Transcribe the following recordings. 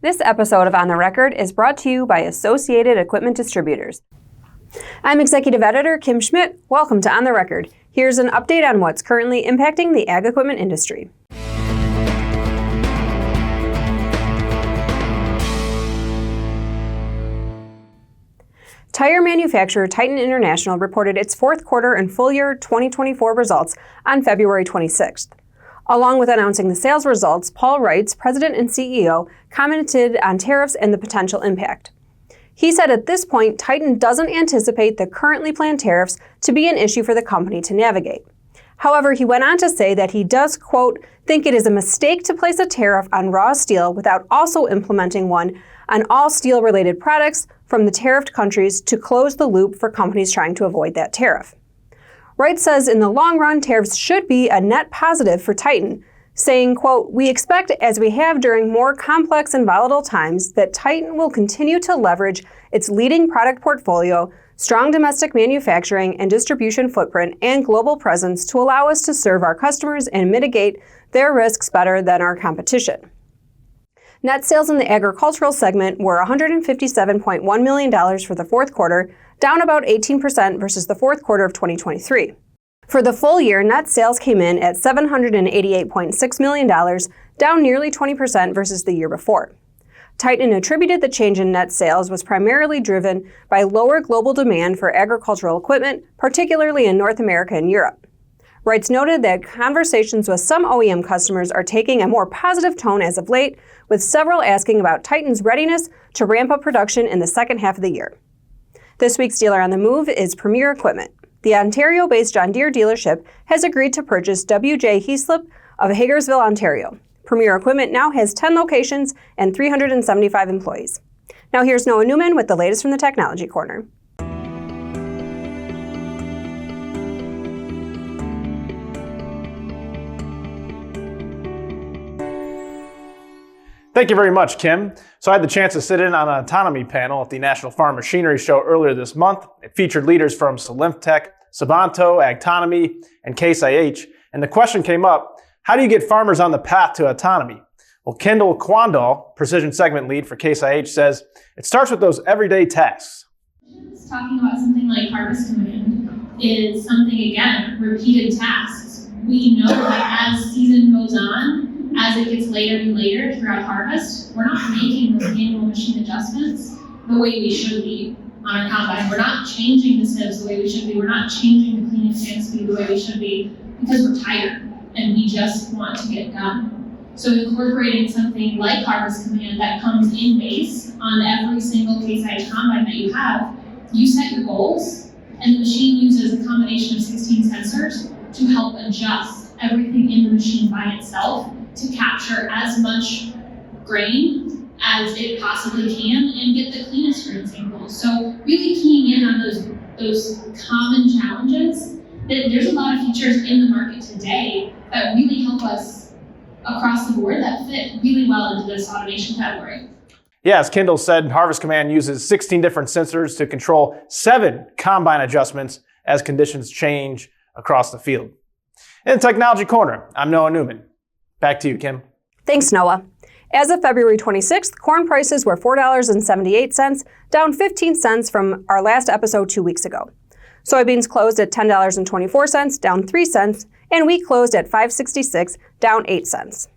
This episode of On the Record is brought to you by Associated Equipment Distributors. I'm Executive Editor Kim Schmidt. Welcome to On the Record. Here's an update on what's currently impacting the ag equipment industry. Tire manufacturer Titan International reported its fourth quarter and full year 2024 results on February 26th. Along with announcing the sales results, Paul Reitz, president and CEO, commented on tariffs and the potential impact. He said at this point, Titan doesn't anticipate the currently planned tariffs to be an issue for the company to navigate. However, he went on to say that he does, quote, think it is a mistake to place a tariff on raw steel without also implementing one on all steel-related products from the tariffed countries to close the loop for companies trying to avoid that tariff. Wright says in the long run, tariffs should be a net positive for Titan, saying, quote, we expect, as we have during more complex and volatile times, that Titan will continue to leverage its leading product portfolio, strong domestic manufacturing and distribution footprint, and global presence to allow us to serve our customers and mitigate their risks better than our competition. Net sales in the agricultural segment were $157.1 million for the fourth quarter, down about 18% versus the fourth quarter of 2023. For the full year, net sales came in at $788.6 million, down nearly 20% versus the year before. Titan attributed the change in net sales was primarily driven by lower global demand for agricultural equipment, particularly in North America and Europe. Wrights noted that conversations with some OEM customers are taking a more positive tone as of late, with several asking about Titan's readiness to ramp up production in the second half of the year. This week's dealer on the move is Premier Equipment. The Ontario-based John Deere dealership has agreed to purchase W.J. Heaslip of Hagersville, Ontario. Premier Equipment now has 10 locations and 375 employees. Now here's Noah Newman with the latest from the Technology Corner. Thank you very much, Kim. So I had the chance to sit in on an Autonomy panel at the National Farm Machinery Show earlier this month. It featured leaders from Solimtech, Sabanto, Autonomy, and Case IH. And the question came up, how do you get farmers on the path to autonomy? Well, Kendall Quandall, Precision Segment Lead for Case IH, says it starts with those everyday tasks. Talking about something like harvest command is something, again, repeated tasks. We know that as season goes on, as it gets later and later throughout harvest, we're not making those manual machine adjustments the way we should be on our combine. We're not changing the sieves the way we should be. We're not changing the cleaning stand speed the way we should be because we're tired and we just want to get done. So incorporating something like harvest command that comes in base on every single Case IH combine that you have, you set your goals and the machine uses a combination of 16 sensors to help adjust everything in the machine by itself to capture as much grain as it possibly can and get the cleanest grain samples. So really keying in on those common challenges. There's a lot of features in the market today that really help us across the board that fit really well into this automation category. Yeah, as Kendall said, Harvest Command uses 16 different sensors to control 7 combine adjustments as conditions change across the field. In the Technology Corner, I'm Noah Newman. Back to you, Kim. Thanks, Noah. As of February 26th, corn prices were $4.78, down 15 cents from our last episode 2 weeks ago. Soybeans closed at $10.24, down 3 cents, and wheat closed at $5.66, down 8 cents.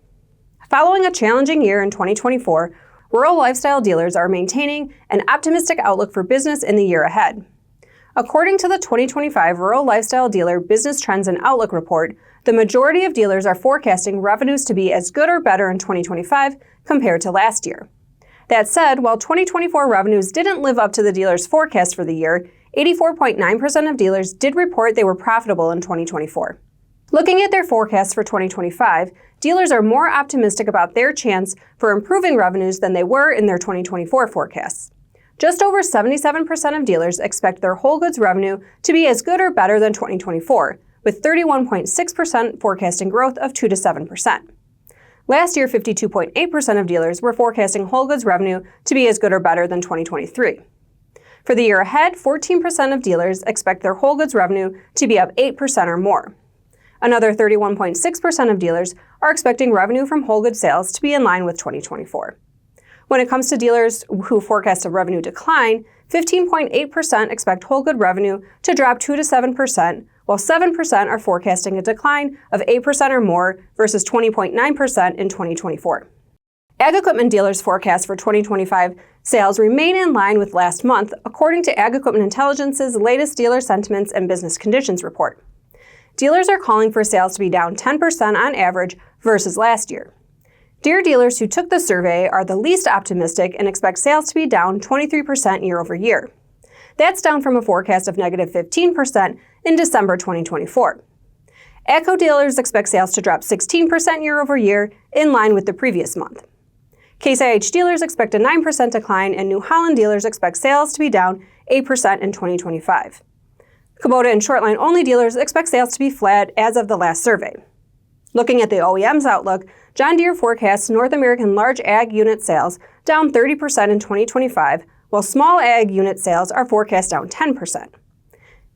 Following a challenging year in 2024, rural lifestyle dealers are maintaining an optimistic outlook for business in the year ahead. According to the 2025 Rural Lifestyle Dealer Business Trends and Outlook Report, the majority of dealers are forecasting revenues to be as good or better in 2025 compared to last year. That said, while 2024 revenues didn't live up to the dealers' forecast for the year, 84.9% of dealers did report they were profitable in 2024. Looking at their forecasts for 2025, dealers are more optimistic about their chance for improving revenues than they were in their 2024 forecasts. Just over 77% of dealers expect their whole goods revenue to be as good or better than 2024, with 31.6% forecasting growth of 2 to 7%. Last year, 52.8% of dealers were forecasting whole goods revenue to be as good or better than 2023. For the year ahead, 14% of dealers expect their whole goods revenue to be up 8% or more. Another 31.6% of dealers are expecting revenue from whole goods sales to be in line with 2024. When it comes to dealers who forecast a revenue decline, 15.8% expect whole good revenue to drop 2 to 7%, while 7% are forecasting a decline of 8% or more versus 20.9% in 2024. Ag equipment dealers' forecasts for 2025 sales remain in line with last month, according to Ag Equipment Intelligence's latest Dealer Sentiments and Business Conditions report. Dealers are calling for sales to be down 10% on average versus last year. Deere dealers who took the survey are the least optimistic and expect sales to be down 23% year over year. That's down from a forecast of negative 15% in December 2024. AGCO dealers expect sales to drop 16% year over year, in line with the previous month. Case IH dealers expect a 9% decline, and New Holland dealers expect sales to be down 8% in 2025. Kubota and Shortline only dealers expect sales to be flat as of the last survey. Looking at the OEM's outlook, John Deere forecasts North American large ag unit sales down 30% in 2025, while small ag unit sales are forecast down 10%.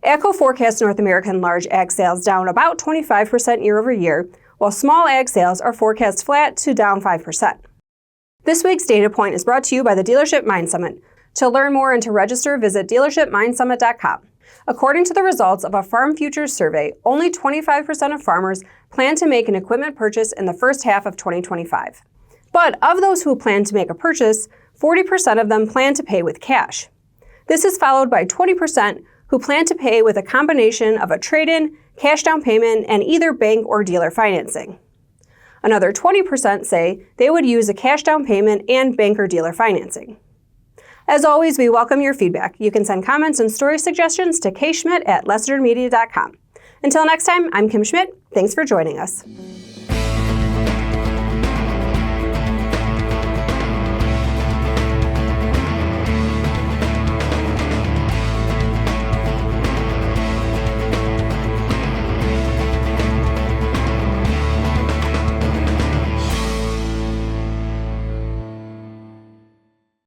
AGCO forecasts North American large ag sales down about 25% year over year, while small ag sales are forecast flat to down 5%. This week's DataPoint is brought to you by the Dealership Mind Summit. To learn more and to register, visit dealershipmindsummit.com. According to the results of a Farm Futures survey, only 25% of farmers plan to make an equipment purchase in the first half of 2025. But of those who plan to make a purchase, 40% of them plan to pay with cash. This is followed by 20% who plan to pay with a combination of a trade-in, cash down payment, and either bank or dealer financing. Another 20% say they would use a cash down payment and bank or dealer financing. As always, we welcome your feedback. You can send comments and story suggestions to kschmidt@lessitermedia.com. Until next time, I'm Kim Schmidt. Thanks for joining us.